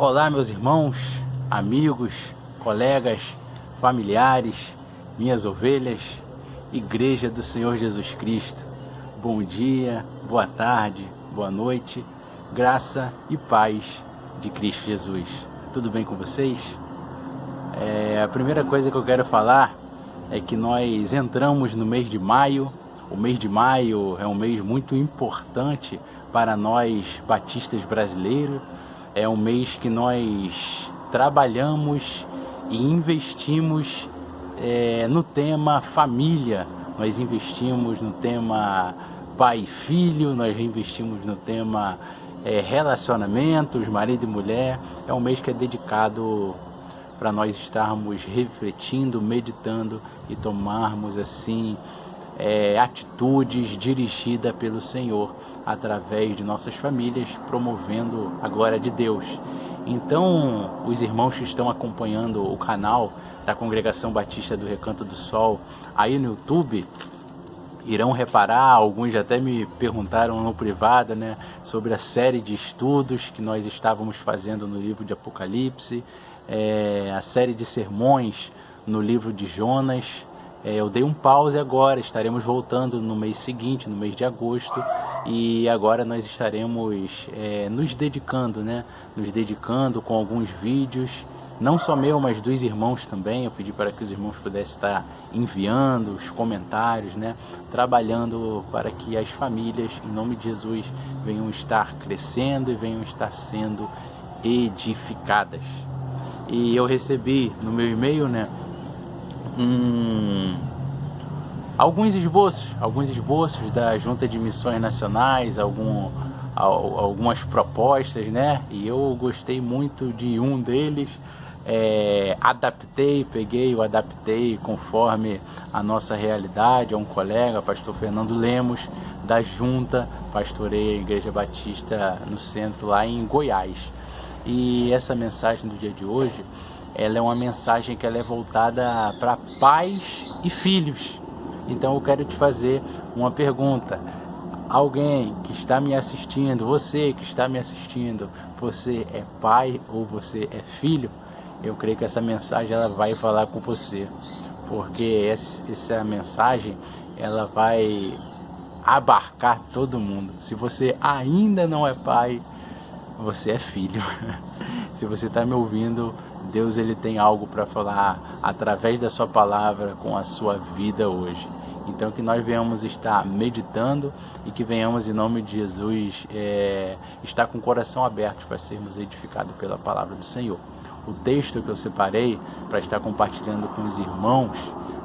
Olá, meus irmãos, amigos, colegas, familiares, minhas ovelhas, Igreja do Senhor Jesus Cristo. Bom dia, boa tarde, boa noite, graça e paz de Cristo Jesus. Tudo bem com vocês? A primeira coisa que eu quero falar é que nós entramos no mês de maio. O mês de maio é um mês muito importante para nós batistas brasileiros. É um mês que nós trabalhamos e investimos no tema família. Nós investimos no tema pai e filho, nós investimos no tema relacionamentos, marido e mulher. É um mês que é dedicado para nós estarmos refletindo, meditando e tomarmos assim atitudes dirigidas pelo Senhor através de nossas famílias, promovendo a glória de Deus. Então, os irmãos que estão acompanhando o canal da Congregação Batista do Recanto do Sol aí no YouTube irão reparar, alguns até me perguntaram no privado, sobre a série de estudos que nós estávamos fazendo no livro de Apocalipse, a série de sermões no livro de Jonas. Eu dei um pause agora, estaremos voltando no mês seguinte, no mês de agosto, e agora nós estaremos nos dedicando com alguns vídeos, não só meu, mas dos irmãos também. Eu pedi para que os irmãos pudessem estar enviando os comentários, trabalhando para que as famílias, em nome de Jesus, venham estar crescendo e venham estar sendo edificadas. E eu recebi no meu e-mail, alguns esboços da Junta de Missões Nacionais, algumas propostas, e eu gostei muito de um deles. Adaptei conforme a nossa realidade. É um colega, pastor Fernando Lemos, da Junta, pastorei a Igreja Batista no centro, lá em Goiás. E essa mensagem do dia de hoje, ela é uma mensagem que ela é voltada para pais e filhos. Então eu quero te fazer uma pergunta. Alguém que está me assistindo, você que está me assistindo, você é pai ou você é filho? Eu creio que essa mensagem ela vai falar com você, porque essa mensagem ela vai abarcar todo mundo. Se você ainda não é pai, você é filho. Se você está me ouvindo, Deus ele tem algo para falar através da sua palavra com a sua vida hoje. Então que nós venhamos estar meditando e que venhamos, em nome de Jesus, estar com o coração aberto para sermos edificados pela palavra do Senhor. O texto que eu separei para estar compartilhando com os irmãos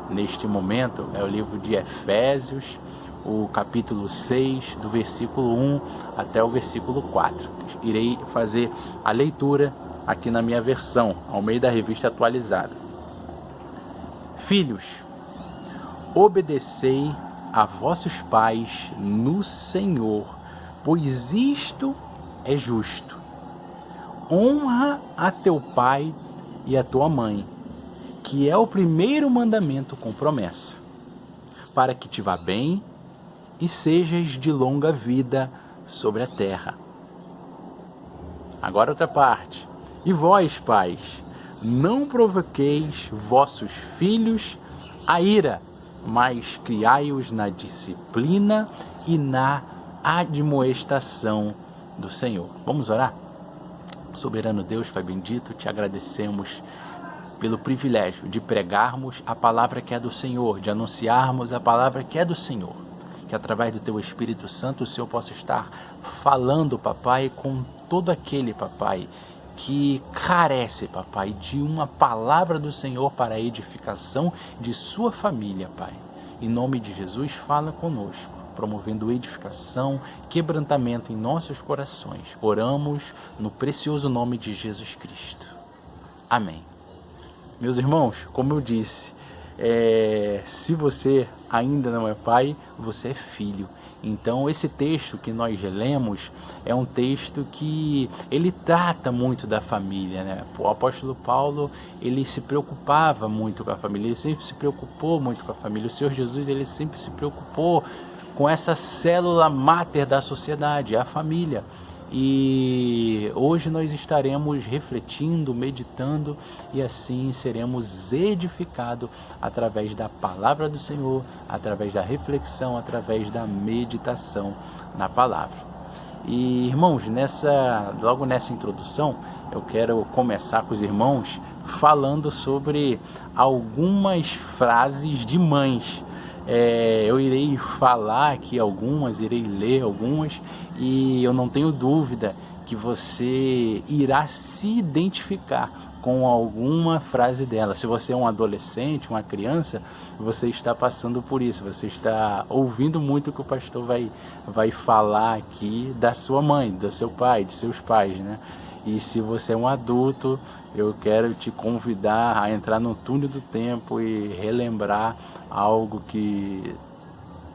neste momento é o livro de Efésios, o capítulo 6, do versículo 1 até o versículo 4. Irei fazer a leitura aqui na minha versão, ao meio da Revista Atualizada. Filhos, obedecei a vossos pais no Senhor, pois isto é justo. Honra a teu pai e a tua mãe, que é o primeiro mandamento com promessa, para que te vá bem e sejas de longa vida sobre a terra. Agora outra parte. E vós, pais, não provoqueis vossos filhos a ira, mas criai-os na disciplina e na admoestação do Senhor. Vamos orar? Soberano Deus, Pai bendito, te agradecemos pelo privilégio de pregarmos a palavra que é do Senhor, de anunciarmos a palavra que é do Senhor. Que através do teu Espírito Santo o Senhor possa estar falando, papai, com todo aquele, papai, que carece, papai, de uma palavra do Senhor para a edificação de sua família, pai. Em nome de Jesus, fala conosco, promovendo edificação, quebrantamento em nossos corações. Oramos no precioso nome de Jesus Cristo. Amém. Meus irmãos, como eu disse, se você ainda não é pai, você é filho. Então esse texto que nós lemos é um texto que ele trata muito da família, O apóstolo Paulo, ele se preocupava muito com a família, ele sempre se preocupou muito com a família. O Senhor Jesus, ele sempre se preocupou com essa célula máter da sociedade, a família. E hoje nós estaremos refletindo, meditando e assim seremos edificados através da palavra do Senhor, através da reflexão, através da meditação na palavra. E irmãos, logo nessa introdução, eu quero começar com os irmãos falando sobre algumas frases de mães. Eu irei falar aqui algumas, irei ler algumas, e eu não tenho dúvida que você irá se identificar com alguma frase dela. Se você é um adolescente, uma criança, você está passando por isso, você está ouvindo muito o que o pastor vai falar aqui da sua mãe, do seu pai, de seus pais, né? E se você é um adulto, eu quero te convidar a entrar no túnel do tempo e relembrar algo que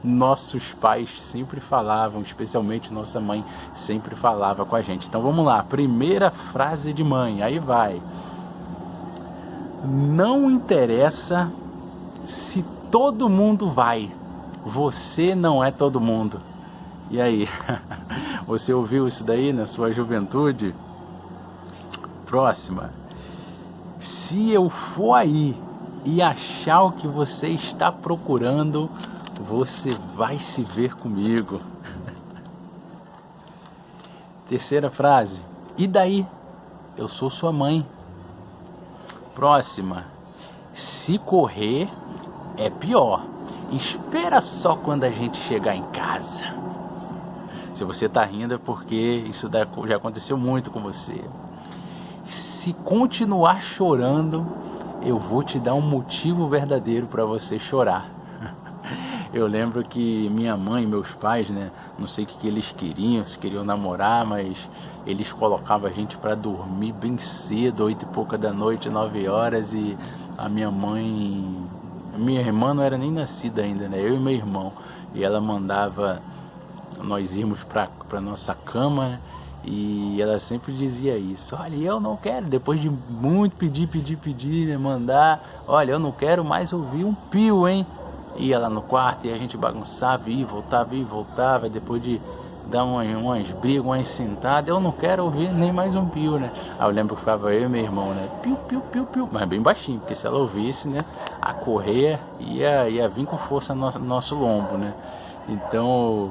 nossos pais sempre falavam, especialmente nossa mãe sempre falava com a gente. Então vamos lá, primeira frase de mãe, aí vai. Não interessa se todo mundo vai, você não é todo mundo. E aí, você ouviu isso daí na sua juventude? Próxima. Se eu for aí e achar o que você está procurando, você vai se ver comigo. Terceira frase. E daí? Eu sou sua mãe. Próxima. Se correr, é pior. Espera só quando a gente chegar em casa. Se você está rindo é porque isso já aconteceu muito com você. Se continuar chorando, eu vou te dar um motivo verdadeiro para você chorar. Eu lembro que minha mãe e meus pais, né, não sei o que eles queriam, se queriam namorar, mas eles colocavam a gente para dormir bem cedo, 8 e pouca da noite, 9 horas, e a minha irmã não era nem nascida ainda, né, eu e meu irmão, e ela mandava nós irmos para nossa cama, né, e ela sempre dizia isso: olha, eu não quero, depois de muito pedir, né, mandar, olha, eu não quero mais ouvir um pio, hein? Ia lá no quarto e a gente bagunçava, ia e voltava, depois de dar umas brigas, umas sentadas, eu não quero ouvir nem mais um pio, né? Aí eu lembro que ficava eu e meu irmão, né? Piu, mas bem baixinho, porque se ela ouvisse, né, a correia ia vir com força no nosso lombo, né? Então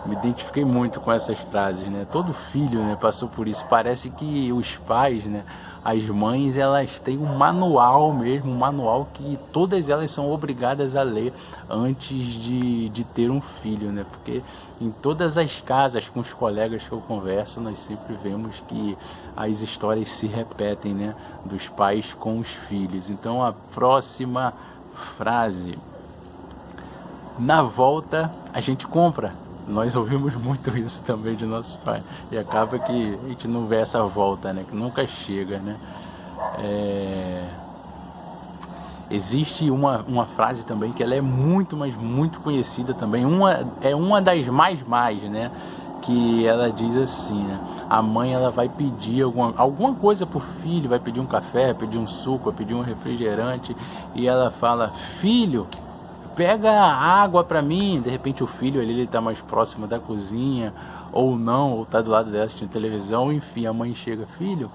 me identifiquei muito com essas frases, né? Todo filho, né, passou por isso. Parece que os pais, né, as mães, elas têm um manual mesmo, um manual que todas elas são obrigadas a ler antes de ter um filho, né? Porque em todas as casas, com os colegas que eu converso, nós sempre vemos que as histórias se repetem, né, dos pais com os filhos. Então a próxima frase: na volta a gente compra. Nós ouvimos muito isso também de nossos pais, e acaba que a gente não vê essa volta, né, que nunca chega, né? Existe uma frase também que ela é muito, mas muito conhecida também, uma das mais, né, que ela diz assim, né, a mãe ela vai pedir alguma coisa pro filho, vai pedir um café, pedir um suco, vai pedir um refrigerante, e ela fala: filho, pega água para mim. De repente o filho ali, ele tá mais próximo da cozinha, ou não, ou tá do lado dela assistindo televisão, enfim, a mãe chega: filho,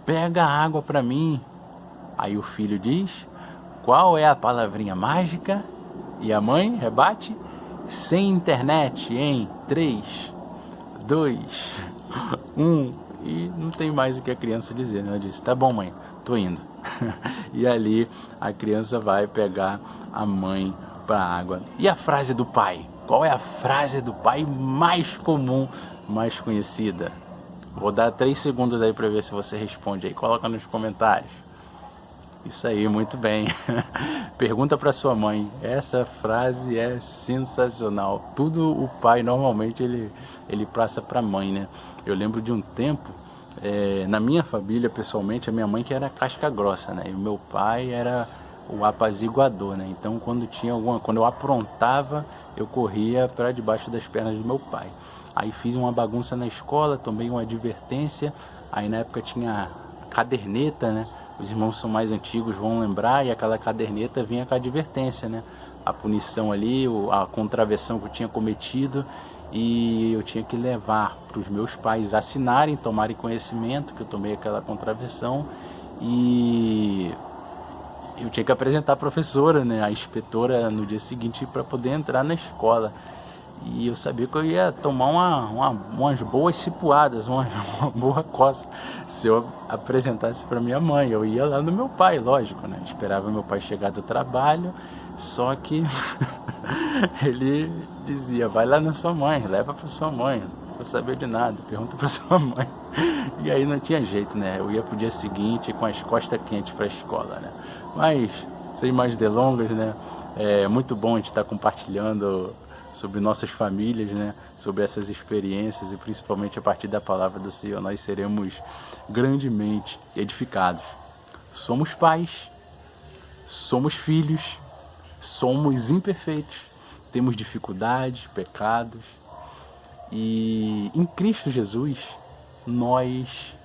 pega água para mim. Aí o filho diz: qual é a palavrinha mágica? E a mãe rebate: sem internet em 3, 2, 1. E não tem mais o que a criança dizer, né? Ela diz: tá bom, mãe, tô indo. E ali a criança vai pegar a mãe para a água. E a frase do pai? Qual é a frase do pai mais comum, mais conhecida? Vou dar 3 segundos aí para ver se você responde aí. Coloca nos comentários. Isso aí, muito bem. Pergunta para sua mãe. Essa frase é sensacional. Tudo o pai normalmente ele passa para a mãe, né? Eu lembro de um tempo, na minha família, pessoalmente, a minha mãe que era casca grossa, né? E o meu pai era o apaziguador, né? Então quando eu aprontava, eu corria para debaixo das pernas do meu pai. Aí fiz uma bagunça na escola, tomei uma advertência. Aí na época tinha caderneta, né? Os irmãos são mais antigos, vão lembrar, e aquela caderneta vinha com a advertência, né? a punição ali, a contravenção que eu tinha cometido, e eu tinha que levar para os meus pais assinarem, tomarem conhecimento que eu tomei aquela contravenção, e eu tinha que apresentar a professora, né, a inspetora, no dia seguinte para poder entrar na escola. E eu sabia que eu ia tomar umas boas cipuadas, uma boa coça, se eu apresentasse para minha mãe. Eu ia lá no meu pai, lógico, né? Esperava meu pai chegar do trabalho, só que ele dizia, vai lá na sua mãe, leva para sua mãe, não vou saber de nada, pergunta para sua mãe. E aí não tinha jeito, né? Eu ia pro dia seguinte com as costas quentes para a escola, né? Mas, sem mais delongas, né? É muito bom a gente estar compartilhando sobre nossas famílias, né? Sobre essas experiências, e principalmente a partir da palavra do Senhor nós seremos grandemente edificados. Somos pais, somos filhos, somos imperfeitos, temos dificuldades, pecados, e em Cristo Jesus nós,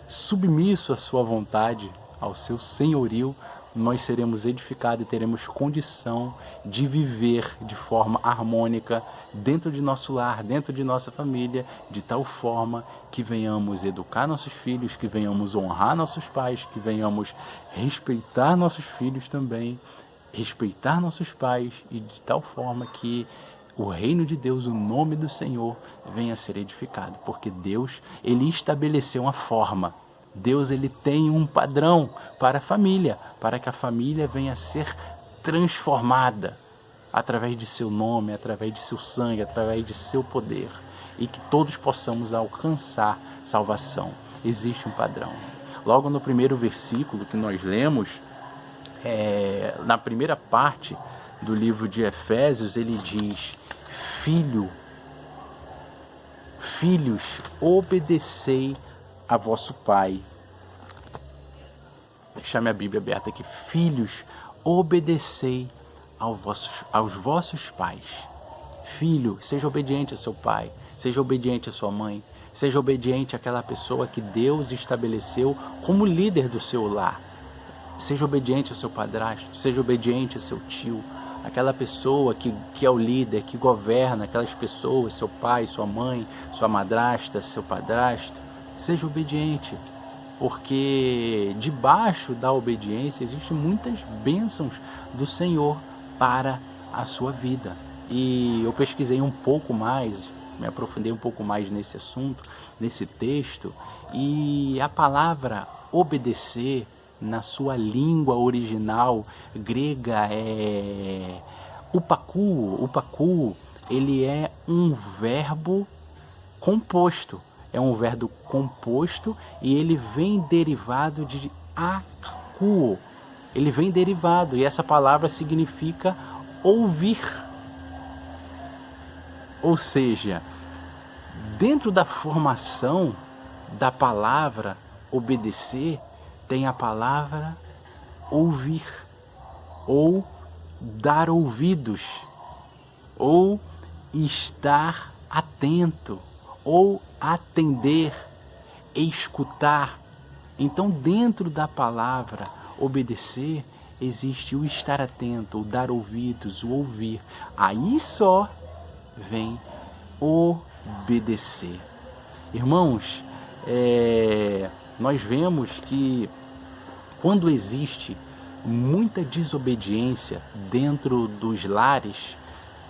submisso à sua vontade, ao seu senhorio, nós seremos edificados e teremos condição de viver de forma harmônica dentro de nosso lar, dentro de nossa família, de tal forma que venhamos educar nossos filhos, que venhamos honrar nossos pais, que venhamos respeitar nossos filhos também, respeitar nossos pais, e de tal forma que o reino de Deus, o nome do Senhor, venha a ser edificado, porque Deus, ele estabeleceu uma forma. Deus, ele tem um padrão para a família, para que a família venha a ser transformada através de seu nome, através de seu sangue, através de seu poder, e que todos possamos alcançar salvação. Existe um padrão. Logo no primeiro versículo que nós lemos, na primeira parte do livro de Efésios, ele diz: filhos, obedecei a vosso Pai. Deixar minha Bíblia aberta aqui. Filhos, obedecei aos vossos pais. Filho, seja obediente ao seu pai, seja obediente à sua mãe, seja obediente àquela pessoa que Deus estabeleceu como líder do seu lar. Seja obediente ao seu padrasto, seja obediente ao seu tio, aquela pessoa que é o líder, que governa aquelas pessoas, seu pai, sua mãe, sua madrasta, seu padrasto. Seja obediente, porque debaixo da obediência existem muitas bênçãos do Senhor para a sua vida. E eu pesquisei um pouco mais, me aprofundei um pouco mais nesse assunto, nesse texto, e a palavra obedecer, na sua língua original grega, é upakuo. Upakuo, ele é um verbo composto. É um verbo composto e ele vem derivado de akuo. Ele vem derivado, e essa palavra significa ouvir. Ou seja, dentro da formação da palavra obedecer, tem a palavra ouvir, ou dar ouvidos, ou estar atento, ou atender, escutar. Então, dentro da palavra obedecer, existe o estar atento, o dar ouvidos, o ouvir. Aí só vem obedecer. Irmãos, nós vemos que quando existe muita desobediência dentro dos lares,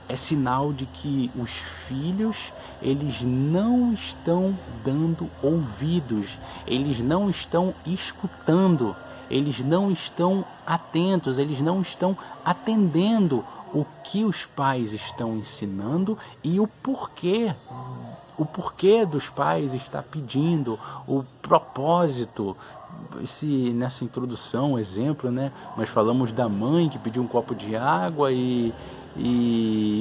é sinal de que os filhos, eles não estão dando ouvidos, eles não estão escutando, eles não estão atentos, eles não estão atendendo o que os pais estão ensinando e o porquê dos pais estar pedindo, o propósito. Nessa introdução, exemplo, né, nós falamos da mãe que pediu um copo de água e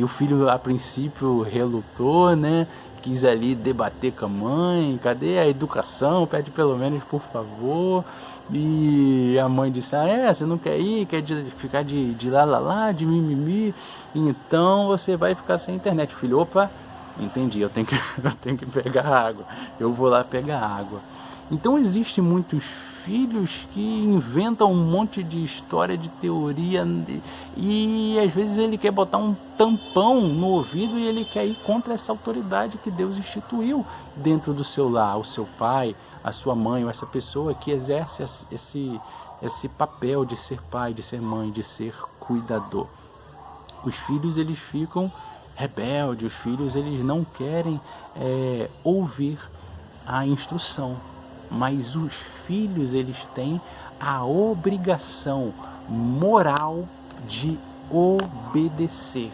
o filho a princípio relutou, né, quis ali debater com a mãe, cadê a educação, pede pelo menos por favor, e a mãe disse, você não quer ir, quer ficar de lá, de mimimi, então você vai ficar sem internet. O filho, opa, entendi, eu tenho que pegar água, eu vou lá pegar água. Então existem muitos filhos que inventam um monte de história, de teoria, e às vezes ele quer botar um tampão no ouvido e ele quer ir contra essa autoridade que Deus instituiu dentro do seu lar, o seu pai, a sua mãe, ou essa pessoa que exerce esse papel de ser pai, de ser mãe, de ser cuidador. Os filhos, eles ficam rebeldes, os filhos, eles não querem ouvir a instrução, mas os filhos, eles têm a obrigação moral de obedecer,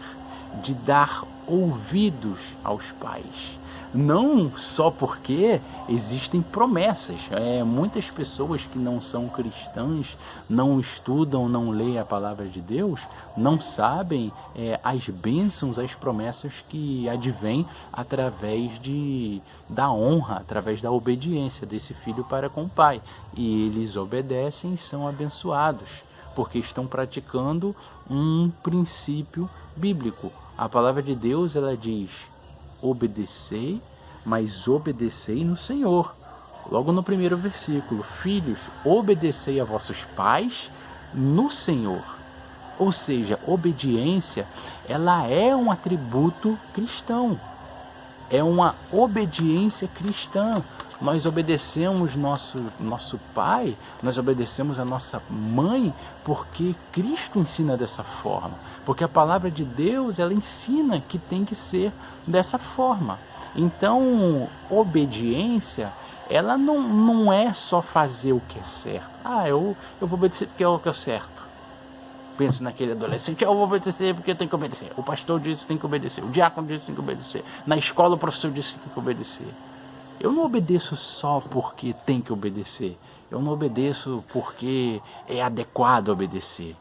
de dar ouvidos aos pais. Não só porque existem promessas. Muitas pessoas que não são cristãs, não estudam, não leem a palavra de Deus, não sabem as bênçãos, as promessas que advêm através da honra, através da obediência desse filho para com o pai. E eles obedecem e são abençoados, porque estão praticando um princípio bíblico. A palavra de Deus, ela diz: obedecei, mas obedecei no Senhor. Logo no primeiro versículo: filhos, obedecei a vossos pais no Senhor. Ou seja, obediência, ela é um atributo cristão, é uma obediência cristã. Nós obedecemos nosso pai, nós obedecemos a nossa mãe, porque Cristo ensina dessa forma. Porque a palavra de Deus, ela ensina que tem que ser dessa forma. Então, obediência, ela não é só fazer o que é certo. Eu vou obedecer porque é o que é certo. Pensa naquele adolescente: eu vou obedecer porque eu tenho que obedecer. O pastor disse que tem que obedecer. O diácono disse que tem que obedecer. Na escola o professor disse que tem que obedecer. Eu não obedeço só porque tem que obedecer. Eu não obedeço porque é adequado obedecer.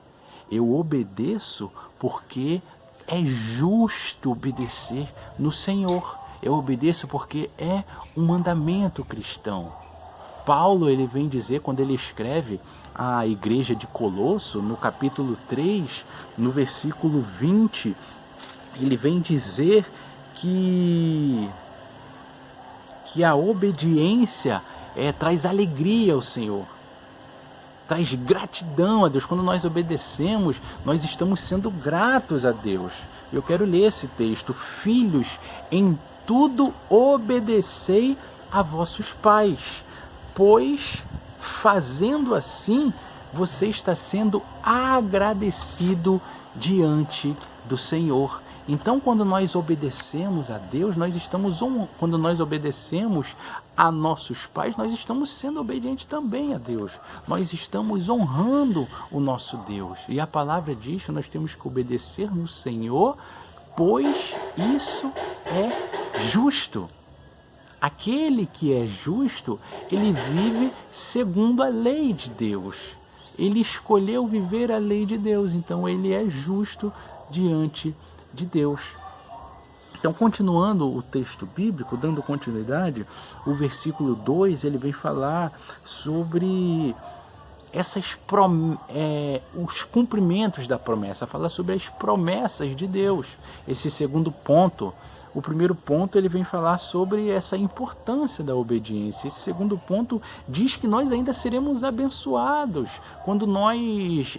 Eu obedeço porque é justo obedecer no Senhor. Eu obedeço porque é um mandamento cristão. Paulo, ele vem dizer, quando ele escreve à igreja de Colosso, no capítulo 3, no versículo 20, ele vem dizer que a obediência traz alegria ao Senhor, traz gratidão a Deus. Quando nós obedecemos, nós estamos sendo gratos a Deus. Eu quero ler esse texto: filhos, em tudo obedecei a vossos pais, pois fazendo assim, você está sendo agradecido diante do Senhor. Então, quando nós obedecemos a Deus, quando nós obedecemos a nossos pais, nós estamos sendo obedientes também a Deus. Nós estamos honrando o nosso Deus. E a palavra diz que nós temos que obedecer no Senhor, pois isso é justo. Aquele que é justo, ele vive segundo a lei de Deus. Ele escolheu viver a lei de Deus, então ele é justo diante de Deus. Então, continuando o texto bíblico, dando continuidade, o versículo 2, ele vem falar sobre os cumprimentos da promessa, fala sobre as promessas de Deus. Esse segundo ponto, o primeiro ponto, ele vem falar sobre essa importância da obediência. Esse segundo ponto diz que nós ainda seremos abençoados quando nós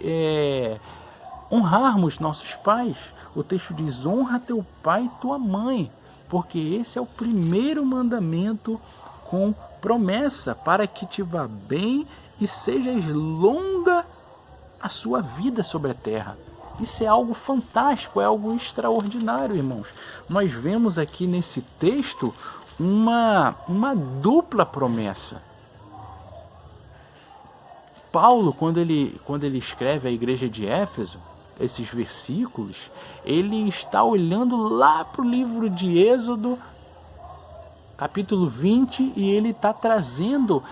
honrarmos nossos pais. O texto diz: honra teu pai e tua mãe, porque esse é o primeiro mandamento com promessa, para que te vá bem e sejas longa a sua vida sobre a terra. Isso é algo fantástico, é algo extraordinário, irmãos. Nós vemos aqui nesse texto uma dupla promessa. Paulo, quando ele escreve à igreja de Éfeso, esses versículos, ele está olhando lá para o livro de Êxodo, capítulo 20, e ele está trazendo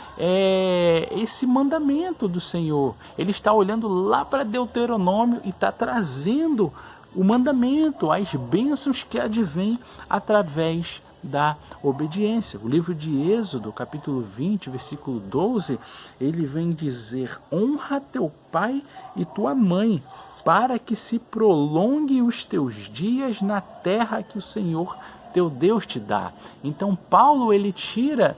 esse mandamento do Senhor. Ele está olhando lá para Deuteronômio e está trazendo o mandamento, as bênçãos que advêm através da obediência. O livro de Êxodo, capítulo 20, versículo 12, ele vem dizer: honra teu pai e tua mãe, para que se prolongue os teus dias na terra que o Senhor teu Deus te dá. Então Paulo, ele tira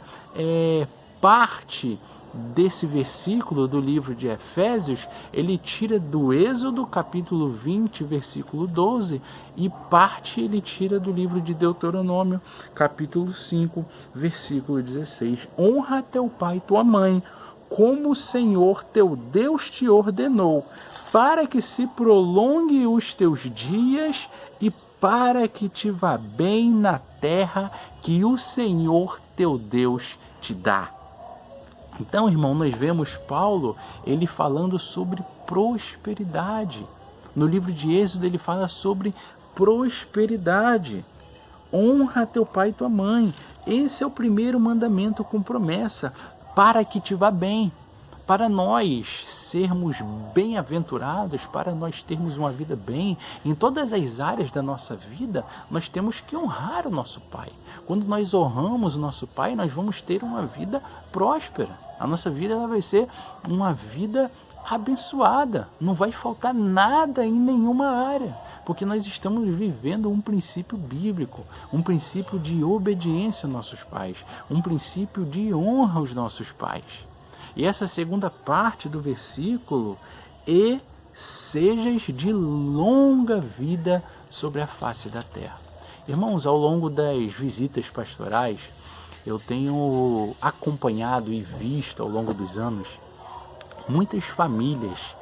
parte desse versículo do livro de Efésios, ele tira do Êxodo capítulo 20, versículo 12, e parte ele tira do livro de Deuteronômio capítulo 5, versículo 16. Honra teu pai e tua mãe, como o Senhor teu Deus te ordenou, para que se prolongue os teus dias e para que te vá bem na terra que o Senhor teu Deus te dá. Então, irmão, nós vemos Paulo, ele falando sobre prosperidade. No livro de Êxodo ele fala sobre prosperidade. Honra teu pai e tua mãe. Esse é o primeiro mandamento com promessa, para que te vá bem. Para nós sermos bem-aventurados, para nós termos uma vida bem, em todas as áreas da nossa vida, nós temos que honrar o nosso Pai. Quando nós honramos o nosso Pai, nós vamos ter uma vida próspera. A nossa vida ela vai ser uma vida abençoada. Não vai faltar nada em nenhuma área, porque nós estamos vivendo um princípio bíblico, um princípio de obediência aos nossos pais, um princípio de honra aos nossos pais. E essa segunda parte do versículo, e sejas de longa vida sobre a face da terra. Irmãos, ao longo das visitas pastorais, eu tenho acompanhado e visto ao longo dos anos muitas famílias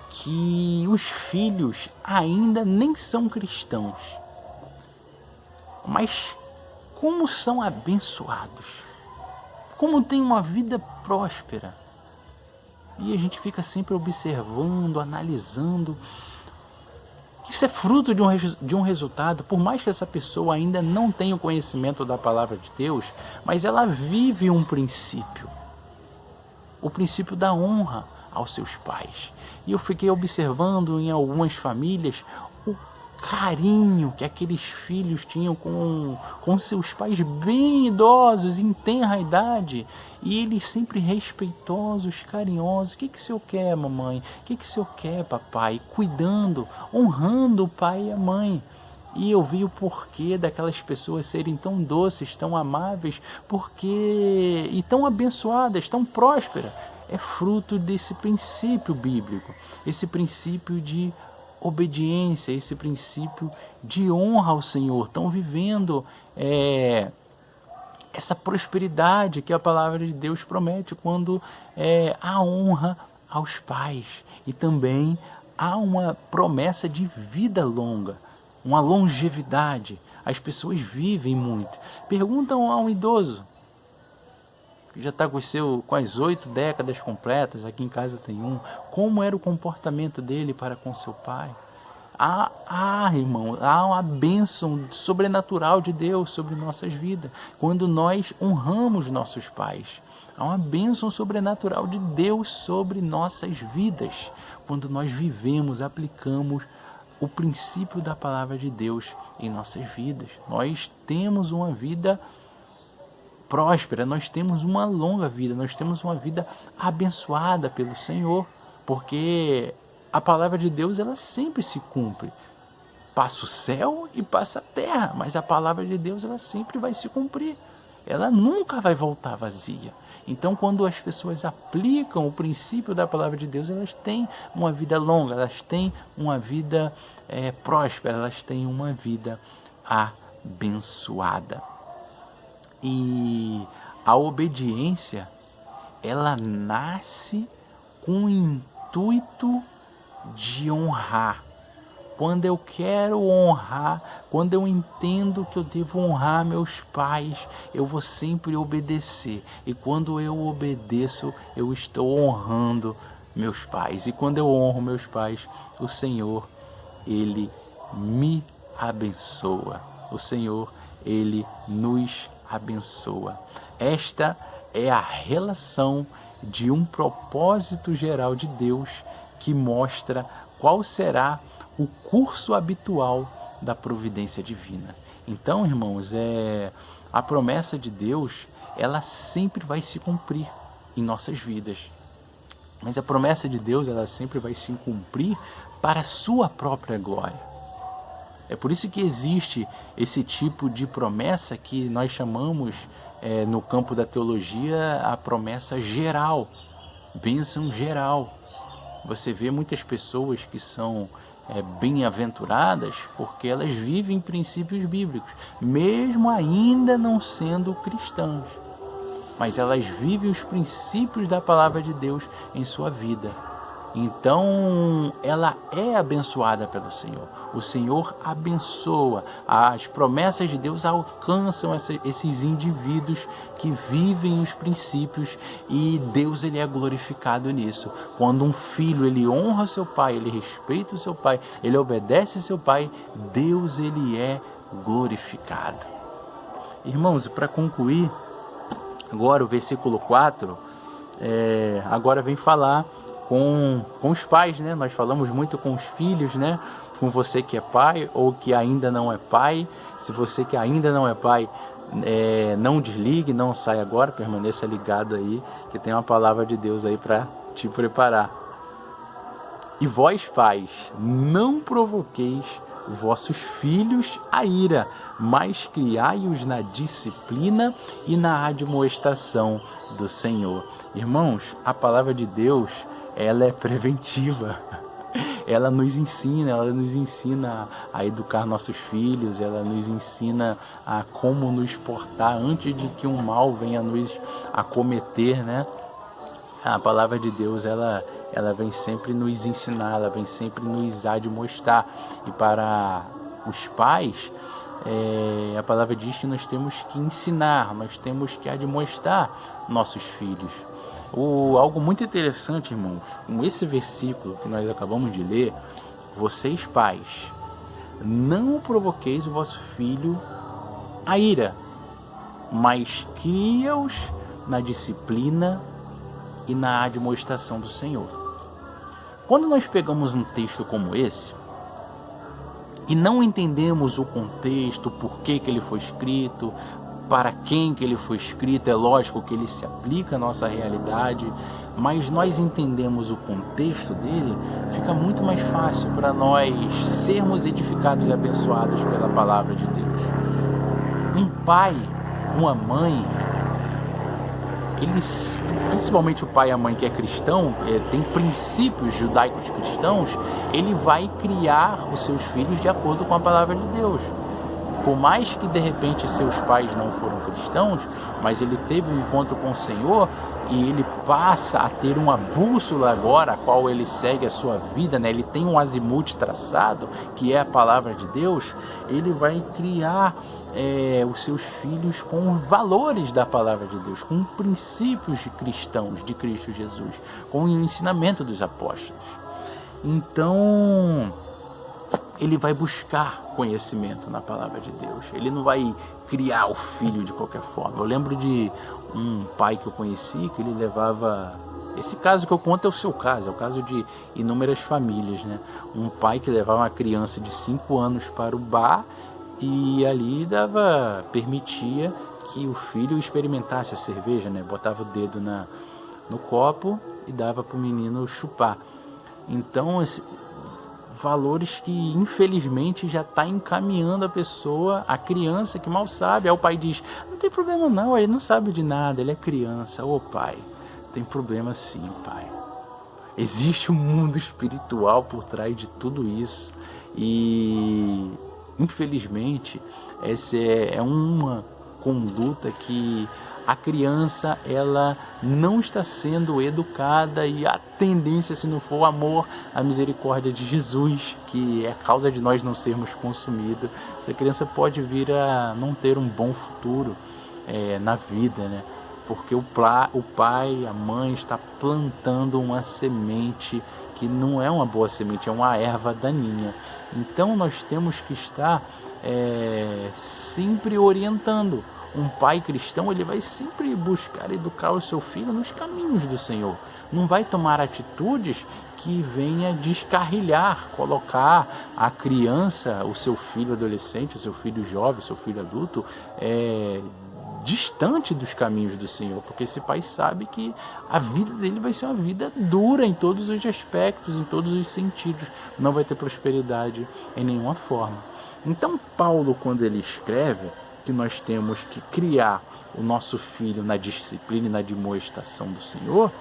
que os filhos ainda nem são cristãos, mas como são abençoados, como tem uma vida próspera. E a gente fica sempre observando, analisando. Isso é fruto de um resultado, por mais que essa pessoa ainda não tenha o conhecimento da palavra de Deus, mas ela vive um princípio, o princípio da honra aos seus pais. E eu fiquei observando em algumas famílias o carinho que aqueles filhos tinham com seus pais bem idosos, em tenra idade, e eles sempre respeitosos, carinhosos. O que o senhor quer, mamãe? O que o senhor quer, papai? Cuidando, honrando o pai e a mãe. E eu vi o porquê daquelas pessoas serem tão doces, tão amáveis, e tão abençoadas, tão prósperas. É fruto desse princípio bíblico, esse princípio de obediência, esse princípio de honra ao Senhor. Estão vivendo essa prosperidade que a palavra de Deus promete quando há honra aos pais. E também há uma promessa de vida longa, uma longevidade. As pessoas vivem muito. Perguntam a um idoso que já está com as 8 décadas completas, aqui em casa tem um, como era o comportamento dele para com seu pai. Irmão, há uma bênção sobrenatural de Deus sobre nossas vidas, quando nós honramos nossos pais. Há uma bênção sobrenatural de Deus sobre nossas vidas, quando nós vivemos, aplicamos o princípio da palavra de Deus em nossas vidas. Nós temos uma vida próspera, nós temos uma longa vida, nós temos uma vida abençoada pelo Senhor, porque a palavra de Deus ela sempre se cumpre. Passa o céu e passa a terra, mas a palavra de Deus ela sempre vai se cumprir. Ela nunca vai voltar vazia. Então, quando as pessoas aplicam o princípio da palavra de Deus, elas têm uma vida longa, elas têm uma vida próspera, elas têm uma vida abençoada. E a obediência, ela nasce com o intuito de honrar. Quando eu quero honrar, quando eu entendo que eu devo honrar meus pais, eu vou sempre obedecer. E quando eu obedeço, eu estou honrando meus pais. E quando eu honro meus pais, o Senhor, Ele me abençoa. O Senhor, Ele nos abençoa. Esta é a relação de um propósito geral de Deus que mostra qual será o curso habitual da providência divina. Então, irmãos, a promessa de Deus, ela sempre vai se cumprir em nossas vidas. Mas a promessa de Deus, ela sempre vai se cumprir para a sua própria glória. É por isso que existe esse tipo de promessa que nós chamamos no campo da teologia, a promessa geral, bênção geral. Você vê muitas pessoas que são bem-aventuradas porque elas vivem princípios bíblicos, mesmo ainda não sendo cristãs, mas elas vivem os princípios da palavra de Deus em sua vida. Então ela é abençoada pelo Senhor. O Senhor abençoa. As promessas de Deus alcançam esses indivíduos que vivem os princípios, e Deus, ele é glorificado nisso. Quando um filho, ele honra seu pai, ele respeita o seu pai, ele obedece ao seu pai, Deus, ele é glorificado. Irmãos, para concluir, agora o versículo 4, agora vem falar com os pais, né? Nós falamos muito com os filhos, né? Com você que é pai ou que ainda não é pai. Se você que ainda não é pai, não desligue, não saia agora, permaneça ligado aí, que tem uma palavra de Deus aí para te preparar. E vós, pais, não provoqueis vossos filhos a ira, mas criai-os na disciplina e na admoestação do Senhor. Irmãos, a palavra de Deus, ela é preventiva. Ela nos ensina a educar nossos filhos, ela nos ensina a como nos portar antes de que um mal venha nos acometer, né? A palavra de Deus, ela vem sempre nos ensinar, ela vem sempre nos admoestar. E para os pais, a palavra diz que nós temos que ensinar, nós temos que admoestar nossos filhos. Algo muito interessante, irmãos, com esse versículo que nós acabamos de ler: vocês, pais, não provoqueis o vosso filho a ira, mas cria-os na disciplina e na admoestação do Senhor. Quando nós pegamos um texto como esse e não entendemos o contexto, por que ele foi escrito, para quem que ele foi escrito, é lógico que ele se aplica à nossa realidade, mas nós entendemos o contexto dele, fica muito mais fácil para nós sermos edificados e abençoados pela palavra de Deus. Um pai, uma mãe, eles, principalmente o pai e a mãe que é cristão, tem princípios judaicos cristãos, ele vai criar os seus filhos de acordo com a palavra de Deus. Por mais que de repente seus pais não foram cristãos, mas ele teve um encontro com o Senhor e ele passa a ter uma bússola agora, a qual ele segue a sua vida, né? Ele tem um azimuth traçado, que é a palavra de Deus. Ele vai criar os seus filhos com os valores da palavra de Deus, com princípios cristãos de Cristo Jesus, com o ensinamento dos apóstolos. Então ele vai buscar conhecimento na palavra de Deus. Ele não vai criar o filho de qualquer forma. Eu lembro de um pai que eu conheci, que ele levava... Esse caso que eu conto é o seu caso, é o caso de inúmeras famílias, né? Um pai que levava uma criança de 5 anos para o bar e ali permitia que o filho experimentasse a cerveja, né? Botava o dedo no copo e dava para o menino chupar. Então, valores que infelizmente já está encaminhando a pessoa, a criança que mal sabe. Aí o pai diz: não tem problema não, ele não sabe de nada, ele é criança. Ô pai, tem problema sim, pai. Existe um mundo espiritual por trás de tudo isso, e infelizmente essa é uma conduta que a criança, ela não está sendo educada, e a tendência, se não for o amor, a misericórdia de Jesus, que é a causa de nós não sermos consumidos, essa criança pode vir a não ter um bom futuro na vida, né? Porque o pai, a mãe está plantando uma semente que não é uma boa semente, é uma erva daninha. Então nós temos que estar sempre orientando. Um pai cristão, ele vai sempre buscar educar o seu filho nos caminhos do Senhor. Não vai tomar atitudes que venha descarrilhar, colocar a criança, o seu filho adolescente, o seu filho jovem, o seu filho adulto, distante dos caminhos do Senhor, porque esse pai sabe que a vida dele vai ser uma vida dura em todos os aspectos, em todos os sentidos, não vai ter prosperidade em nenhuma forma. Então Paulo, quando ele escreve que nós temos que criar o nosso filho na disciplina e na demonstração do Senhor,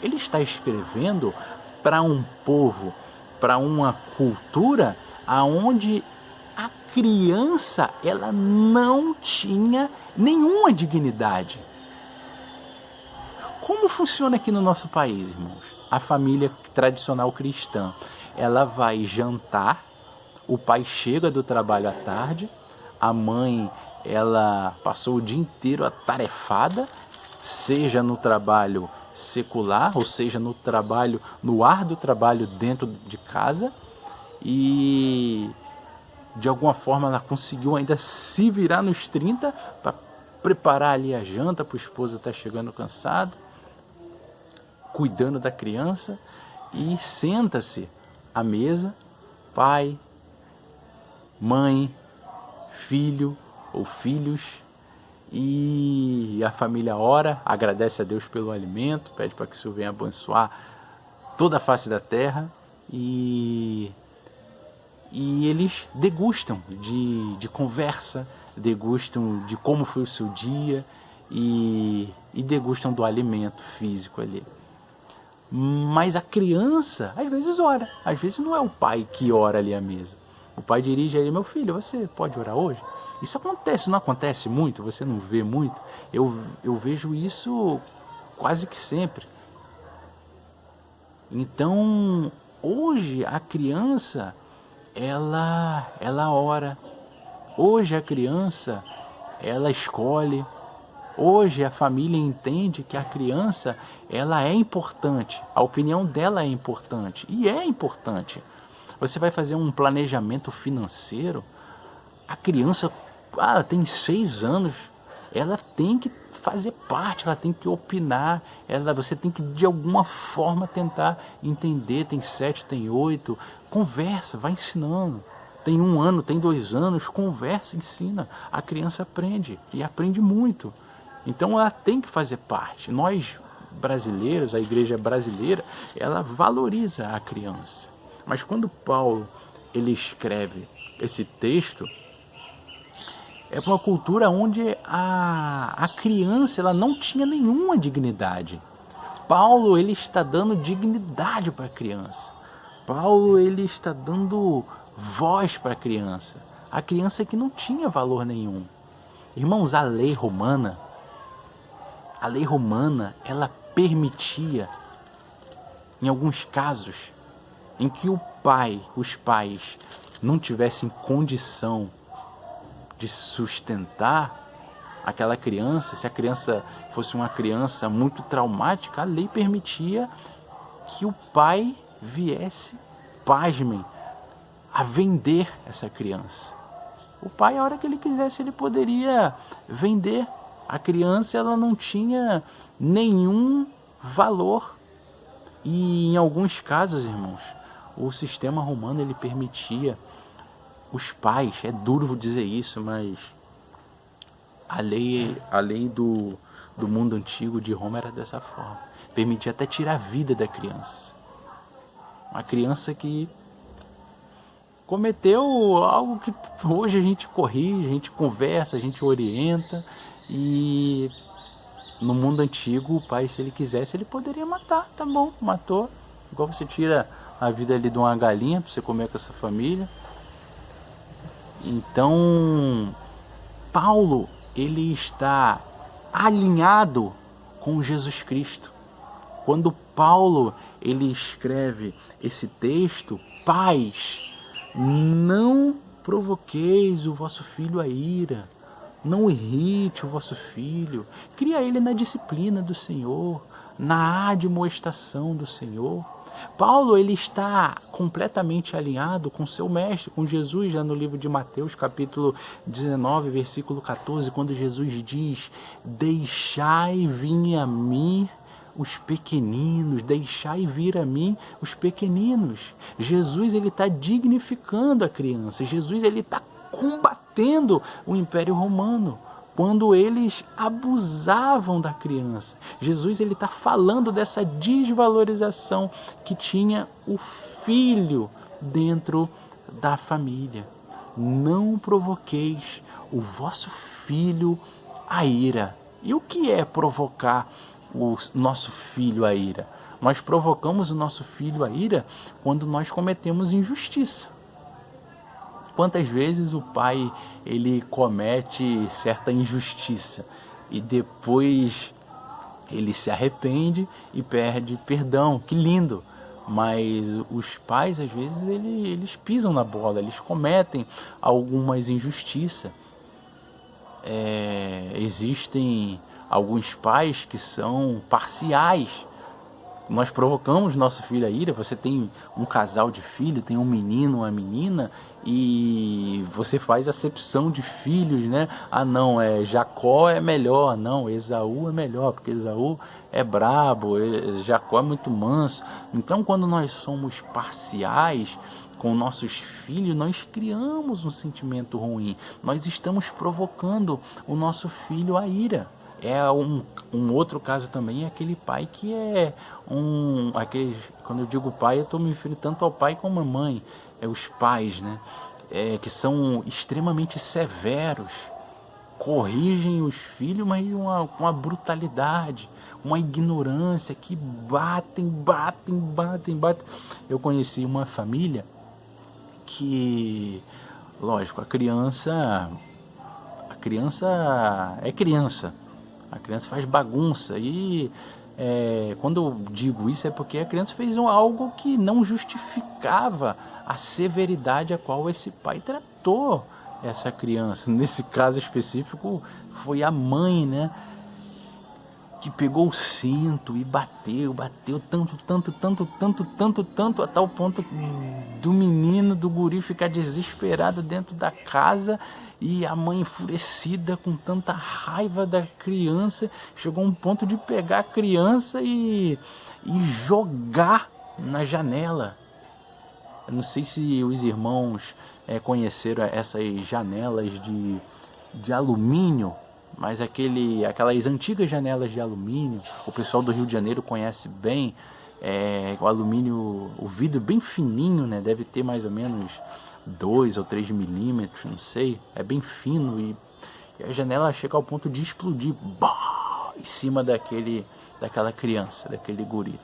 ele está escrevendo para um povo, para uma cultura aonde a criança ela não tinha nenhuma dignidade. Como funciona aqui no nosso país, irmãos? A família tradicional cristã, ela vai jantar, o pai chega do trabalho à tarde, a mãe ela passou o dia inteiro atarefada, seja no trabalho secular, ou seja no árduo trabalho dentro de casa, e de alguma forma ela conseguiu ainda se virar nos 30 para preparar ali a janta para o esposo estar chegando cansado, cuidando da criança, e senta-se à mesa, pai, mãe, filho ou filhos, e a família ora, agradece a Deus pelo alimento, pede para que o Senhor venha abençoar toda a face da terra, e eles degustam de conversa, degustam de como foi o seu dia, e degustam do alimento físico ali. Mas a criança, às vezes ora. Às vezes não é o pai que ora ali à mesa. O pai dirige ali, meu filho, você pode orar hoje? Isso acontece, não acontece muito? Você não vê muito? Eu vejo isso quase que sempre. Então, hoje a criança, ela ora. Hoje a criança, ela escolhe. Hoje a família entende que a criança ela é importante, a opinião dela é importante, e é importante. Você vai fazer um planejamento financeiro, a criança ela tem 6 anos, ela tem que fazer parte, ela tem que opinar, você tem que de alguma forma tentar entender, tem 7, tem 8, conversa, vai ensinando. Tem 1 ano, tem 2 anos, conversa, ensina, a criança aprende, e aprende muito. Então ela tem que fazer parte. Nós brasileiros, a igreja brasileira, ela valoriza a criança. Mas quando Paulo ele escreve esse texto, é uma cultura onde a criança ela não tinha nenhuma dignidade. Paulo ele está dando dignidade para a criança. Paulo ele está dando voz para a criança que não tinha valor nenhum. Irmãos, a lei romana, ela permitia, em alguns casos, em que os pais não tivessem condição de sustentar aquela criança, se a criança fosse uma criança muito traumática, a lei permitia que o pai viesse, pasmem, a vender essa criança. O pai, a hora que ele quisesse, ele poderia vender. A criança ela não tinha nenhum valor. E em alguns casos, irmãos, o sistema romano ele permitia os pais, é duro dizer isso, mas a lei do mundo antigo de Roma era dessa forma. Permitia até tirar a vida da criança. Uma criança que cometeu algo que hoje a gente corrige, a gente conversa, a gente orienta. E no mundo antigo, o pai, se ele quisesse, ele poderia matar, tá bom, matou. Igual você tira a vida ali de uma galinha para você comer com essa família. Então, Paulo, ele está alinhado com Jesus Cristo. Quando Paulo, ele escreve esse texto, pais, não provoqueis o vosso filho a ira, não irrite o vosso filho, cria ele na disciplina do Senhor, na admoestação do Senhor. Paulo ele está completamente alinhado com seu mestre, com Jesus, já no livro de Mateus, capítulo 19, versículo 14, quando Jesus diz: deixai vir a mim os pequeninos, deixai vir a mim os pequeninos. Jesus ele está dignificando a criança, Jesus ele está combatendo o Império Romano, quando eles abusavam da criança. Jesus ele está falando dessa desvalorização que tinha o filho dentro da família. Não provoqueis o vosso filho à ira. E o que é provocar o nosso filho à ira? Nós provocamos o nosso filho à ira quando nós cometemos injustiça. Quantas vezes o pai ele comete certa injustiça e depois ele se arrepende e pede perdão? Que lindo! Mas os pais às vezes eles pisam na bola, eles cometem algumas injustiças. Existem alguns pais que são parciais. Nós provocamos nosso filho à ira. Você tem um casal de filho, tem um menino, uma menina, e você faz acepção de filhos, né? Ah, não, Jacó é melhor, não, Esaú é melhor, porque Esaú é brabo, Jacó é muito manso. Então, quando nós somos parciais com nossos filhos, nós criamos um sentimento ruim. Nós estamos provocando o nosso filho à ira. Um outro caso também é aquele pai que quando eu digo pai, eu estou me referindo tanto ao pai como à mãe, os pais, né? Que são extremamente severos, corrigem os filhos, mas com uma brutalidade, uma ignorância, que batem. Eu conheci uma família que, lógico, a criança é criança. A criança faz bagunça e quando eu digo isso é porque a criança fez algo que não justificava a severidade a qual esse pai tratou essa criança. Nesse caso específico foi a mãe, né, que pegou o cinto e bateu tanto, a tal ponto do menino, do guri ficar desesperado dentro da casa. E a mãe, enfurecida, com tanta raiva da criança, chegou a um ponto de pegar a criança e jogar na janela. Eu não sei se os irmãos conheceram essas janelas de alumínio, mas aquelas antigas janelas de alumínio, o pessoal do Rio de Janeiro conhece bem. O alumínio, o vidro bem fininho, né? Deve ter mais ou menos 2 ou 3 milímetros, não sei, é bem fino e a janela chega ao ponto de explodir em cima daquela criança, daquele guri.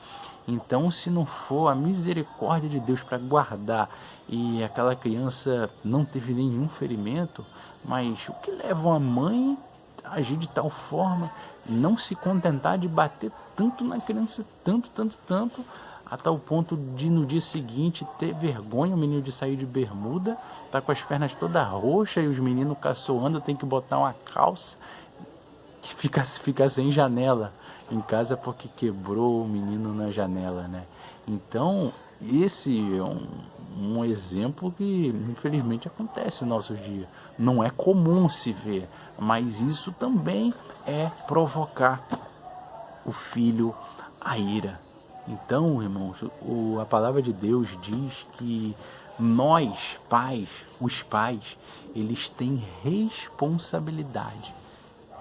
Então, se não for a misericórdia de Deus para guardar e aquela criança não teve nenhum ferimento, mas o que leva uma mãe a agir de tal forma, não se contentar de bater tanto na criança, tanto, a tal ponto de no dia seguinte ter vergonha, o menino de sair de bermuda, tá com as pernas todas roxas e os meninos caçoando, tem que botar uma calça que fica sem janela em casa porque quebrou o menino na janela, né? Então, esse é um exemplo que infelizmente acontece nos nossos dias. Não é comum se ver, mas isso também é provocar o filho à ira. Então, irmãos, a palavra de Deus diz que nós, os pais, eles têm responsabilidade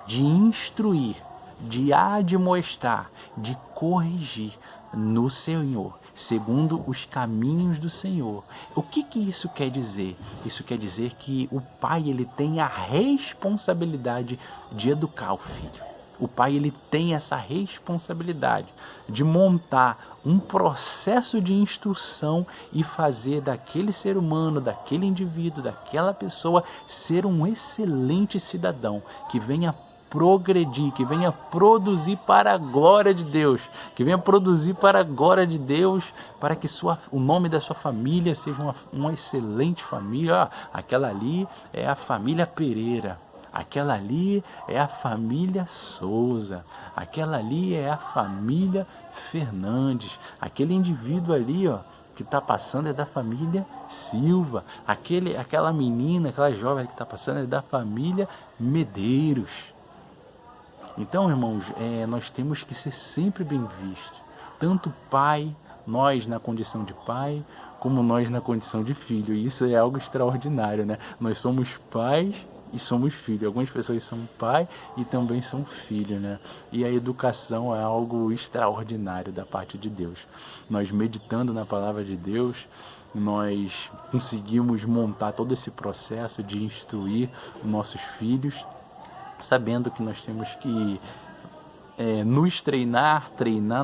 de instruir, de admoestar, de corrigir no Senhor, segundo os caminhos do Senhor. O que isso quer dizer? Isso quer dizer que o pai ele tem a responsabilidade de educar o filho. O pai ele tem essa responsabilidade de montar um processo de instrução e fazer daquele ser humano, daquele indivíduo, daquela pessoa ser um excelente cidadão que venha progredir, que venha produzir para a glória de Deus, que venha produzir para a glória de Deus, para que o nome da sua família seja uma excelente família. Aquela ali é a família Pereira. Aquela ali é a família Souza, aquela ali é a família Fernandes, aquele indivíduo ali, que está passando é da família Silva, aquela menina, aquela jovem que está passando é da família Medeiros. Então, irmãos, nós temos que ser sempre bem vistos, tanto pai, nós na condição de pai, como nós na condição de filho. E isso é algo extraordinário, né? Nós somos pais e somos filhos. Algumas pessoas são pai e também são filhos, né? E a educação é algo extraordinário da parte de Deus. Nós meditando na palavra de Deus, nós conseguimos montar todo esse processo de instruir nossos filhos, sabendo que nós temos que nos treinar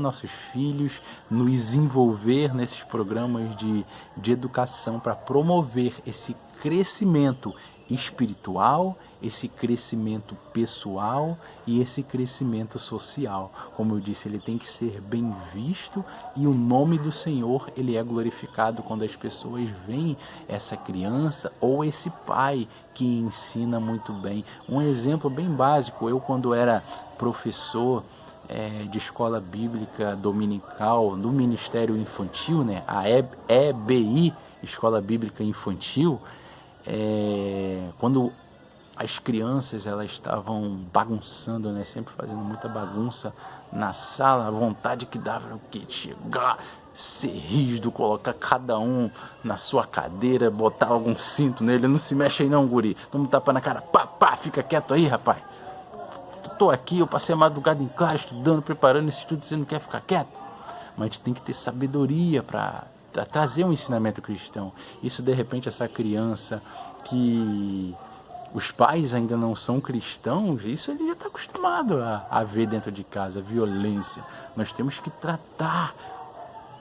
nossos filhos, nos envolver nesses programas de educação para promover esse crescimento espiritual, esse crescimento pessoal e esse crescimento social. Como eu disse, ele tem que ser bem visto e o nome do Senhor, ele é glorificado quando as pessoas veem essa criança ou esse pai que ensina muito bem. Um exemplo bem básico, eu quando era professor de escola bíblica dominical no Ministério Infantil, né, a EBI, Escola Bíblica Infantil, quando as crianças elas estavam bagunçando, né, sempre fazendo muita bagunça na sala, a vontade que dava era o quê? Chegar, ser rígido, colocar cada um na sua cadeira, botar algum cinto nele, não se mexe aí não, guri, toma um tapa na cara, pá, fica quieto aí, rapaz. Tô aqui, eu passei a madrugada em claro, estudando, preparando esse estudo, você não quer ficar quieto? Mas a gente tem que ter sabedoria para trazer um ensinamento cristão. Isso, de repente, essa criança que os pais ainda não são cristãos, isso ele já está acostumado a ver dentro de casa, violência. Nós temos que tratar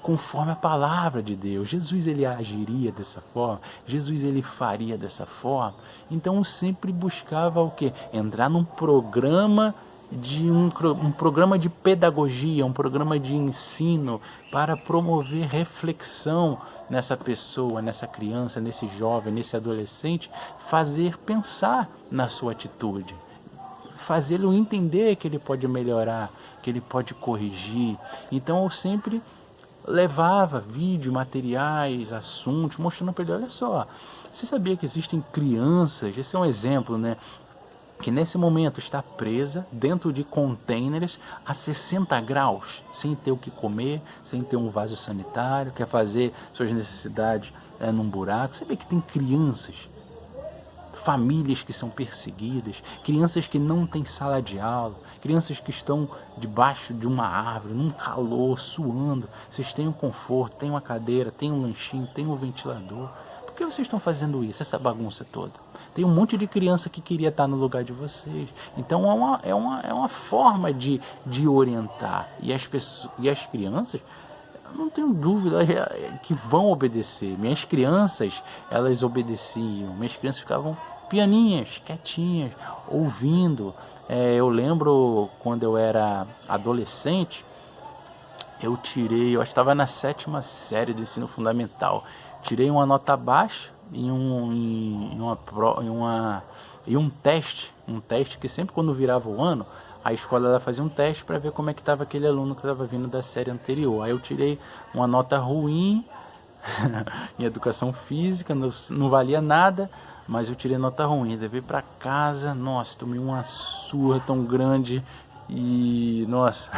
conforme a palavra de Deus. Jesus ele agiria dessa forma, Jesus ele faria dessa forma. Então eu sempre buscava o quê? Entrar num programa um programa de pedagogia, um programa de ensino para promover reflexão nessa pessoa, nessa criança, nesse jovem, nesse adolescente, fazer pensar na sua atitude, fazê-lo entender que ele pode melhorar, que ele pode corrigir. Então eu sempre levava vídeo, materiais, assuntos, mostrando para ele, olha só, você sabia que existem crianças, esse é um exemplo, né? Que nesse momento está presa dentro de containers a 60 graus, sem ter o que comer, sem ter um vaso sanitário, quer fazer suas necessidades num buraco. Você vê que tem crianças, famílias que são perseguidas, crianças que não têm sala de aula, crianças que estão debaixo de uma árvore, num calor, suando. Vocês têm um conforto, têm uma cadeira, têm um lanchinho, têm um ventilador. Por que vocês estão fazendo isso, essa bagunça toda? Tem um monte de criança que queria estar no lugar de vocês. Então é uma forma de orientar. E as crianças, não tenho dúvida que vão obedecer. Minhas crianças, elas obedeciam. Minhas crianças ficavam pianinhas, quietinhas, ouvindo. Eu lembro quando eu era adolescente, eu acho que estava na 7ª série do ensino fundamental. Tirei uma nota baixa em um teste que sempre quando virava o ano, a escola ela fazia um teste para ver como é que estava aquele aluno que estava vindo da série anterior. Aí eu tirei uma nota ruim em educação física, não valia nada, mas eu tirei nota ruim. Levei para casa, nossa, tomei uma surra tão grande e, nossa,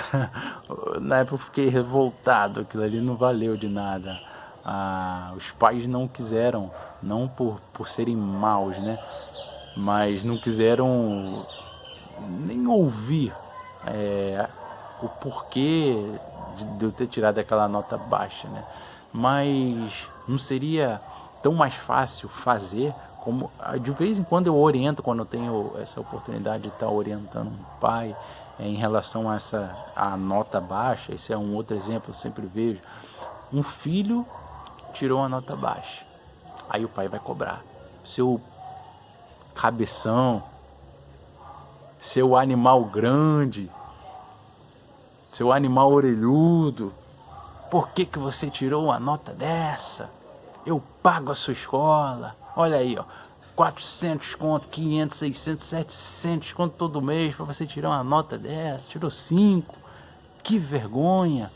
na época eu fiquei revoltado, aquilo ali não valeu de nada. Os pais não quiseram, não por serem maus, né? Mas não quiseram nem ouvir o porquê de eu ter tirado aquela nota baixa, né? Mas não seria tão mais fácil fazer, como de vez em quando eu oriento, quando eu tenho essa oportunidade de estar orientando um pai em relação a nota baixa. Esse é um outro exemplo, eu sempre vejo. Um filho tirou uma nota baixa, aí o pai vai cobrar: seu cabeção, seu animal grande, seu animal orelhudo, por que você tirou uma nota dessa? Eu pago a sua escola, olha aí, ó, 400 conto, 500, 600, 700 conto todo mês para você tirar uma nota dessa, tirou 5, que vergonha.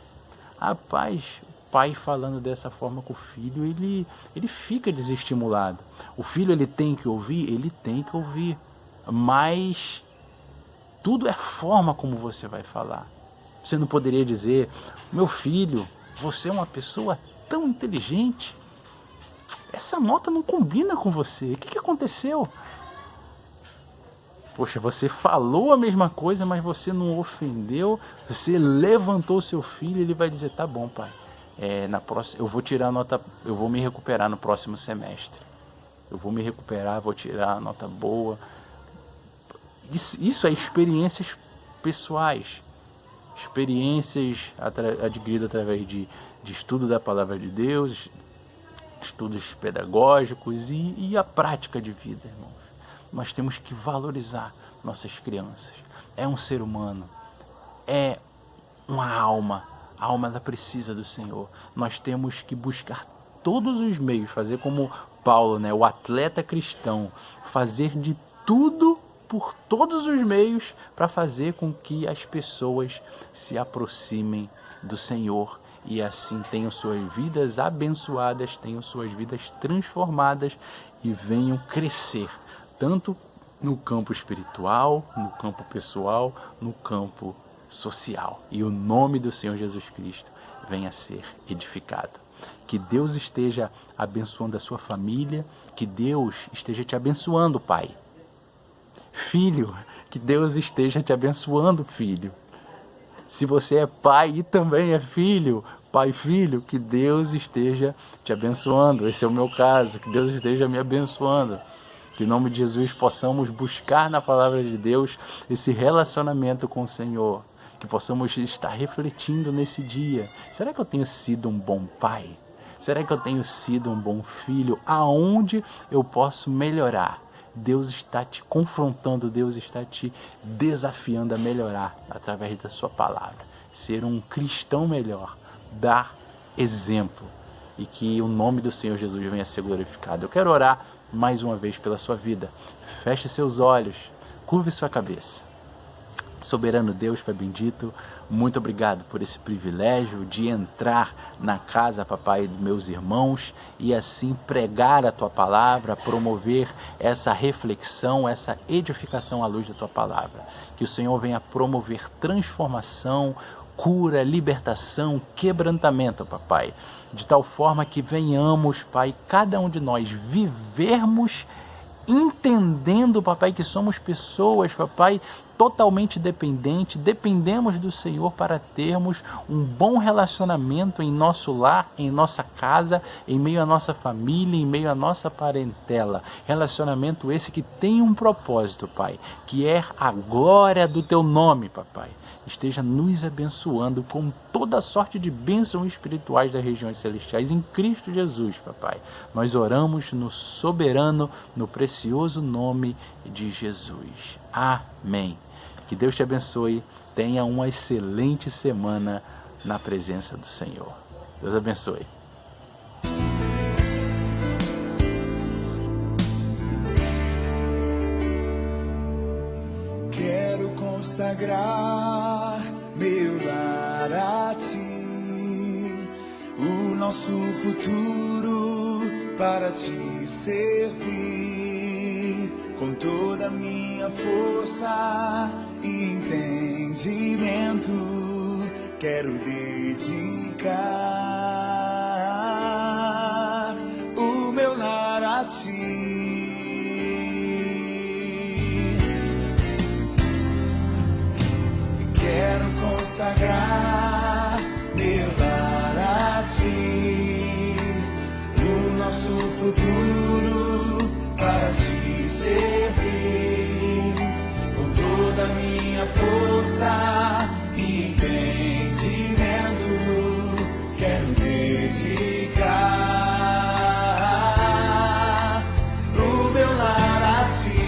Rapaz, pai falando dessa forma com o filho, ele fica desestimulado. O filho ele tem que ouvir, mas tudo é a forma como você vai falar. Você não poderia dizer: meu filho, você é uma pessoa tão inteligente, essa nota não combina com você, o que aconteceu? Poxa, você falou a mesma coisa, mas você não ofendeu, você levantou seu filho, ele vai dizer: tá bom, pai, eu vou tirar a nota, eu vou me recuperar no próximo semestre. Eu vou me recuperar, vou tirar a nota boa. Isso é experiências pessoais, experiências adquiridas através de estudo da palavra de Deus, estudos pedagógicos e a prática de vida, irmãos. Nós temos que valorizar nossas crianças. É um ser humano, é uma alma. A alma ela precisa do Senhor. Nós temos que buscar todos os meios, fazer como Paulo, o atleta cristão, fazer de tudo por todos os meios para fazer com que as pessoas se aproximem do Senhor e assim tenham suas vidas abençoadas, tenham suas vidas transformadas e venham crescer, tanto no campo espiritual, no campo pessoal, no campo social. E o nome do Senhor Jesus Cristo venha a ser edificado. Que Deus esteja abençoando a sua família, que Deus esteja te abençoando, pai. Filho, que Deus esteja te abençoando, filho. Se você é pai e também é filho, pai e filho, que Deus esteja te abençoando. Esse é o meu caso, que Deus esteja me abençoando. Que em nome de Jesus possamos buscar na palavra de Deus esse relacionamento com o Senhor. Que possamos estar refletindo nesse dia. Será que eu tenho sido um bom pai? Será que eu tenho sido um bom filho? Aonde eu posso melhorar? Deus está te confrontando, Deus está te desafiando a melhorar através da sua palavra. Ser um cristão melhor, dar exemplo e que o nome do Senhor Jesus venha a ser glorificado. Eu quero orar mais uma vez pela sua vida. Feche seus olhos, curve sua cabeça. Soberano Deus, Pai bendito, muito obrigado por esse privilégio de entrar na casa, papai, dos meus irmãos e assim pregar a tua palavra, promover essa reflexão, essa edificação à luz da tua palavra. Que o Senhor venha promover transformação, cura, libertação, quebrantamento, papai, de tal forma que venhamos, pai, cada um de nós vivermos entendendo, papai, que somos pessoas, papai, totalmente dependemos do Senhor para termos um bom relacionamento em nosso lar, em nossa casa, em meio à nossa família, em meio à nossa parentela. Relacionamento esse que tem um propósito, Pai, que é a glória do Teu nome, papai. Esteja nos abençoando com toda sorte de bênçãos espirituais das regiões celestiais em Cristo Jesus, papai. Nós oramos no soberano, no precioso nome de Jesus. Amém. Que Deus te abençoe. Tenha uma excelente semana na presença do Senhor. Deus abençoe. Quero consagrar meu lar a ti, o nosso futuro para te servir, com toda a minha força e entendimento, quero dedicar o meu lar a ti. Quero consagrar meu lar a ti, o nosso futuro para te servir, com toda a minha força e entendimento, quero dedicar o meu lar a ti.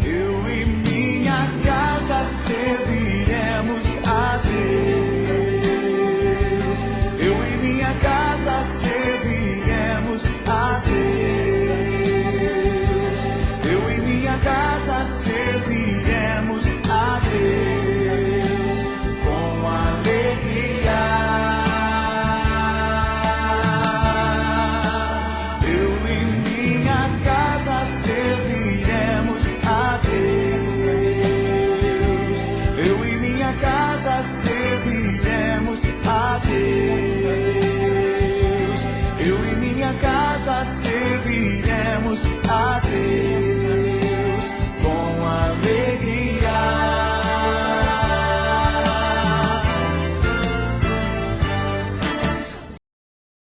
Eu e minha casa serviremos a Deus. Eu e minha casa serviremos a Deus. Eu e minha casa serviremos a Deus com alegria. Eu e minha casa serviremos a Deus. Eu e minha casa serviremos a Deus. Eu e minha casa serviremos a Deus.